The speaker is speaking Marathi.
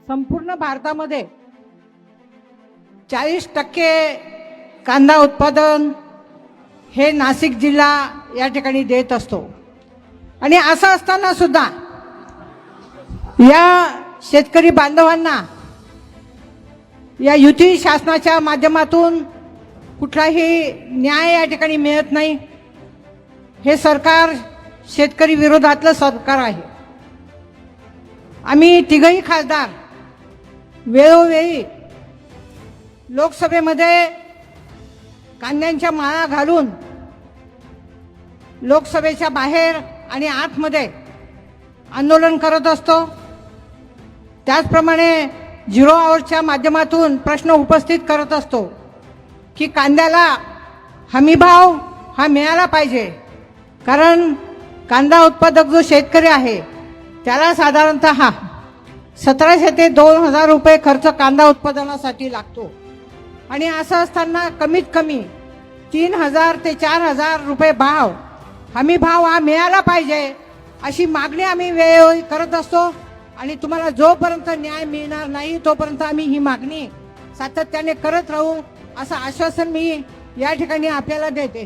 संपूर्ण भारतामध्ये 40% कांदा उत्पादन हे नाशिक जिल्हा या ठिकाणी देत असतो। आणि असं असताना सुद्धा या शेतकरी बांधवांना या युती शासनाच्या माध्यमातून कुठलाही न्याय या ठिकाणी मिळत नाही। हे सरकार शेतकरी विरोधातलं सरकार आहे। आम्ही तिघही खासदार वेळोवेळी लोकसभेमध्ये कांद्यांच्या माळा घालून लोकसभेच्या बाहेर आणि आतमध्ये आंदोलन करत असतो। त्याचप्रमाणे झिरो आवरच्या माध्यमातून प्रश्न उपस्थित करत असतो की कांद्याला हमीभाव हा मिळाला पाहिजे, कारण कांदा उत्पादक जो शेतकरी आहे त्याला साधारणतः 1700 ते 2000 रुपये खर्च कांदा उत्पादनासाठी लागतो। आणि असं असताना कमीत कमी 3000 ते 4000 रुपये भाव हमी भाव हा मिळाला पाहिजे अशी मागणी आम्ही वेळोवेळी करत असतो। आणि तुम्हाला जोपर्यंत न्याय मिळणार नाही तोपर्यंत आम्ही ही मागणी सातत्याने करत राहू असं आश्वासन मी या ठिकाणी आपल्याला देते।